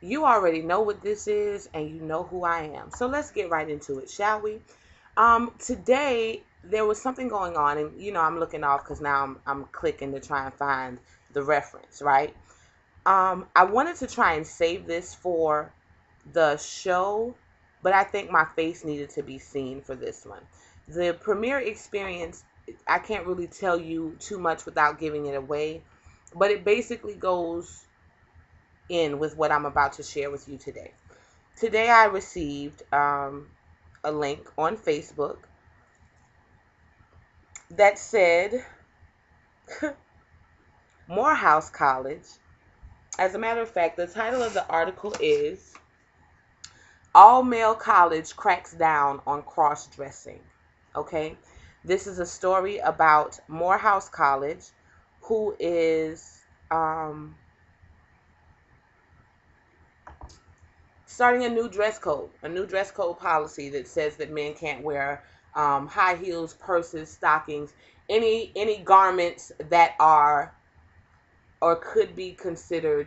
You already know what this is and you know who I am. So let's get right into it, shall we? Today there was something going on, and I'm looking off because now I'm clicking to try and find the reference, right? I wanted to try and save this for the show, but I think my face needed to be seen for this one. The premiere experience, I can't really tell you too much without giving it away, but it basically goes in with what I'm about to share with you today. Today I received a link on Facebook that said Morehouse College. As a matter of fact, the title of the article is All Male College Cracks Down on Cross-Dressing. Okay? This is a story about Morehouse College, who is starting a new dress code policy that says that men can't wear high heels, purses, stockings, any garments that are or could be considered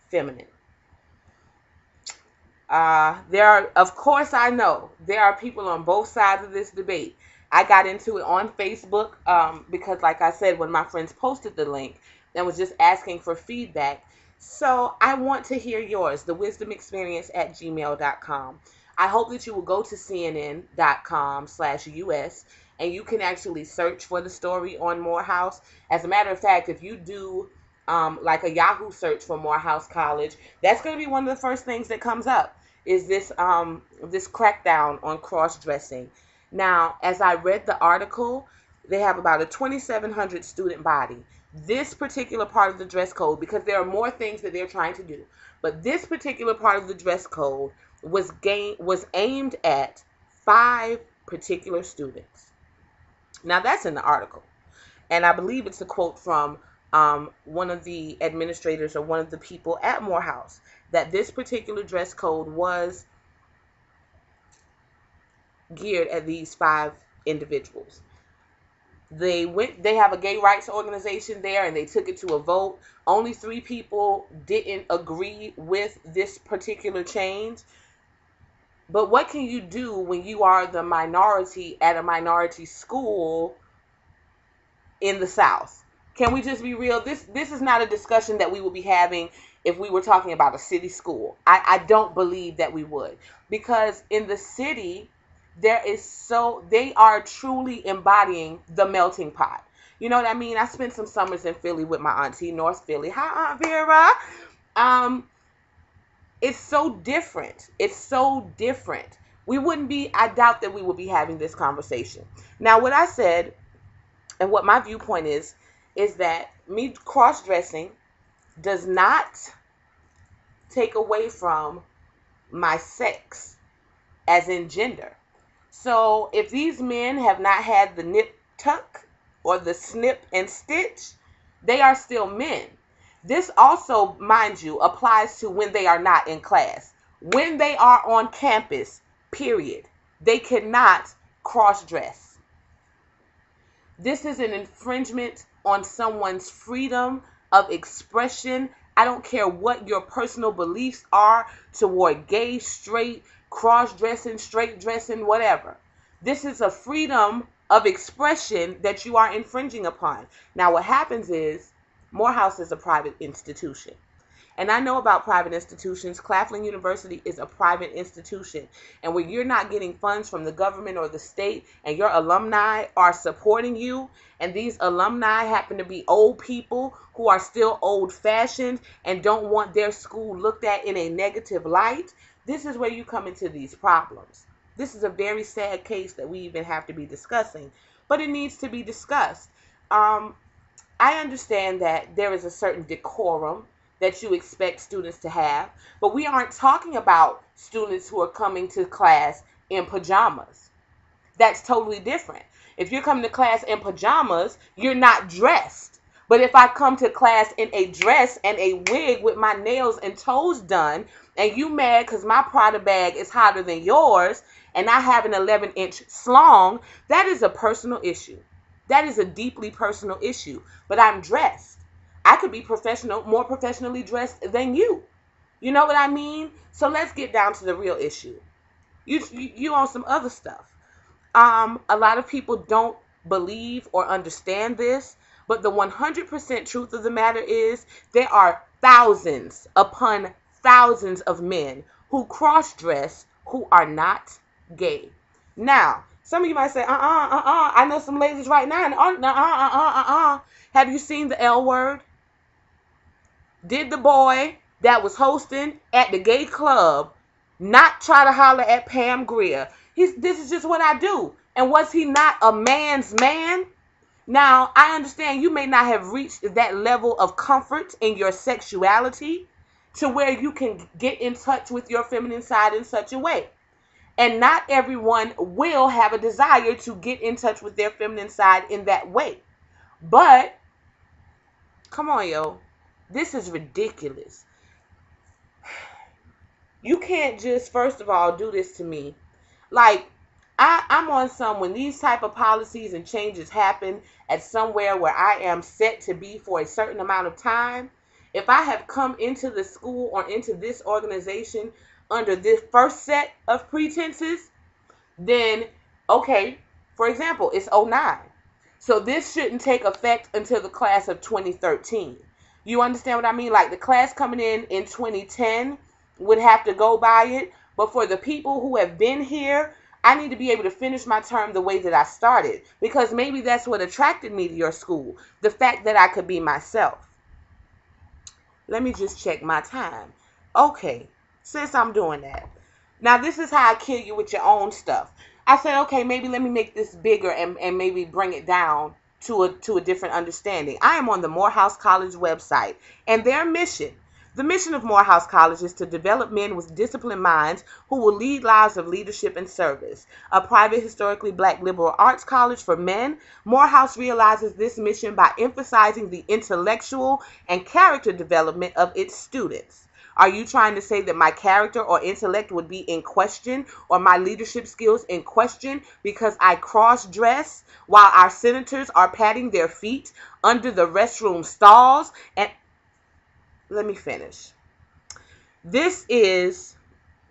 feminine. Of course, I know there are people on both sides of this debate. I got into it on Facebook because, like I said, when my friends posted the link and was just asking for feedback. So I want to hear yours, thewisdomexperience@gmail.com. I hope that you will go to cnn.com/US and you can actually search for the story on Morehouse. As a matter of fact, if you do like a Yahoo search for Morehouse College, that's going to be one of the first things that comes up is this crackdown on cross-dressing. Now, as I read the article, they have about a 2,700 student body. This particular part of the dress code, because there are more things that they're trying to do, but this particular part of the dress code was aimed at 5 particular students. Now, that's in the article, and I believe it's a quote from one of the administrators or one of the people at Morehouse, that this particular dress code was geared at these 5 individuals. They have a gay rights organization there, and they took it to a vote. Only 3 people didn't agree with this particular change. But what can you do when you are the minority at a minority school in the South? Can we just be real? This is not a discussion that we would be having if we were talking about a city school. I don't believe that we would, because in the city, they are truly embodying the melting pot. You know what I mean? I spent some summers in Philly with my auntie, North Philly. Hi, Aunt Vera. It's so different. It's so different. I doubt that we would be having this conversation. Now, what I said and what my viewpoint is that me cross-dressing does not take away from my sex, as in gender. So if these men have not had the nip tuck or the snip and stitch, they are still men. This also, mind you, applies to when they are not in class. When they are on campus, period, they cannot cross-dress. This is an infringement on someone's freedom of expression. I don't care what your personal beliefs are toward gay, straight, cross-dressing, straight dressing, whatever. This is a freedom of expression that you are infringing upon. Now, what happens is Morehouse is a private institution. And I know about private institutions. Claflin University is a private institution. And when you're not getting funds from the government or the state and your alumni are supporting you, and these alumni happen to be old people who are still old-fashioned and don't want their school looked at in a negative light, this is where you come into these problems. This is a very sad case that we even have to be discussing, but it needs to be discussed. I understand that there is a certain decorum that you expect students to have, but we aren't talking about students who are coming to class in pajamas. That's totally different. If you're coming to class in pajamas, you're not dressed. But if I come to class in a dress and a wig with my nails and toes done, and you mad because my Prada bag is hotter than yours, and I have an 11-inch slong, that is a personal issue. That is a deeply personal issue. But I'm dressed. I could be more professionally dressed than you. You know what I mean? So let's get down to the real issue. You on some other stuff. A lot of people don't believe or understand this, but the 100% truth of the matter is there are thousands upon thousands of men who cross-dress who are not gay. Now, some of you might say, I know some ladies right now, and have you seen the L word? Did the boy that was hosting at the gay club not try to holler at Pam Grier? This is just what I do. And was he not a man's man? Now, I understand you may not have reached that level of comfort in your sexuality to where you can get in touch with your feminine side in such a way. And not everyone will have a desire to get in touch with their feminine side in that way. But, come on, yo. This is ridiculous. You can't just, first of all, do this to me. Like, I'm on some, when these type of policies and changes happen at somewhere where I am set to be for a certain amount of time, if I have come into the school or into this organization under this first set of pretenses, then, okay, for example, it's 09. So this shouldn't take effect until the class of 2013. You understand what I mean? Like the class coming in 2010 would have to go by it. But for the people who have been here, I need to be able to finish my term the way that I started. Because maybe that's what attracted me to your school. The fact that I could be myself. Let me just check my time. Okay, since I'm doing that. Now this is how I kill you with your own stuff. I said, okay, maybe let me make this bigger and maybe bring it down to a different understanding. I am on the Morehouse College website, and their mission, the mission of Morehouse College is to develop men with disciplined minds who will lead lives of leadership and service. A private, historically black liberal arts college for men, Morehouse realizes this mission by emphasizing the intellectual and character development of its students. Are you trying to say that my character or intellect would be in question or my leadership skills in question because I cross-dress while our senators are patting their feet under the restroom stalls? And let me finish. This is,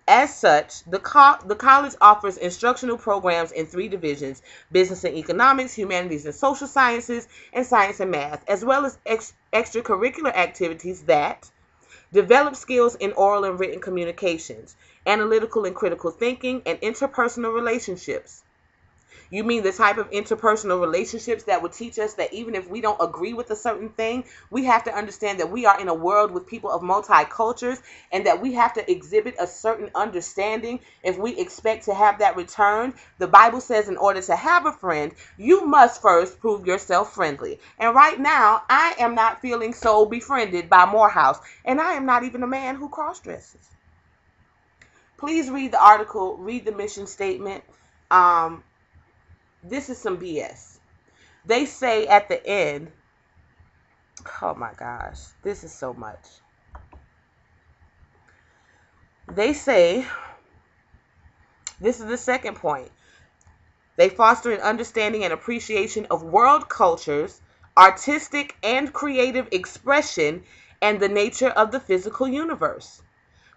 as such, the college offers instructional programs in 3 divisions: business and economics, humanities and social sciences, and science and math, as well as extracurricular activities that develop skills in oral and written communications, analytical and critical thinking, and interpersonal relationships. You mean the type of interpersonal relationships that would teach us that even if we don't agree with a certain thing, we have to understand that we are in a world with people of multicultures and that we have to exhibit a certain understanding if we expect to have that returned. The Bible says in order to have a friend, you must first prove yourself friendly. And right now, I am not feeling so befriended by Morehouse, and I am not even a man who cross-dresses. Please read the article, read the mission statement. This is some BS. They say at the end, oh my gosh, this is so much. They say, this is the second point. They foster an understanding and appreciation of world cultures, artistic and creative expression, and the nature of the physical universe.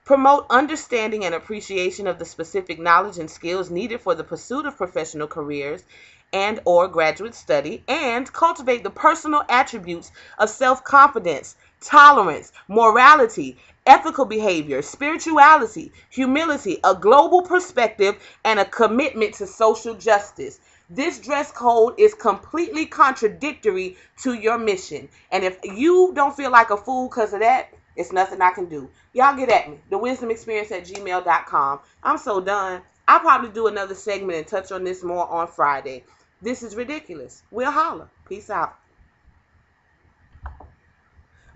Promote understanding and appreciation of the specific knowledge and skills needed for the pursuit of professional careers and or graduate study, and cultivate the personal attributes of self-confidence, tolerance, morality, ethical behavior, spirituality, humility, a global perspective, and a commitment to social justice. This dress code is completely contradictory to your mission. And if you don't feel like a fool because of that, it's nothing I can do. Y'all get at me. thewisdomexperience@gmail.com. I'm so done. I'll probably do another segment and touch on this more on Friday. This is ridiculous. We'll holler. Peace out.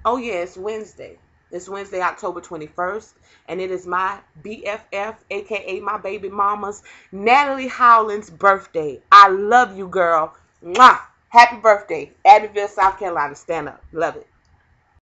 Oh yeah, it's Wednesday. It's Wednesday, October 21st. And it is my BFF, aka my baby mama's, Natalie Howland's birthday. I love you, girl. Mwah! Happy birthday. Abbeville, South Carolina. Stand up. Love it.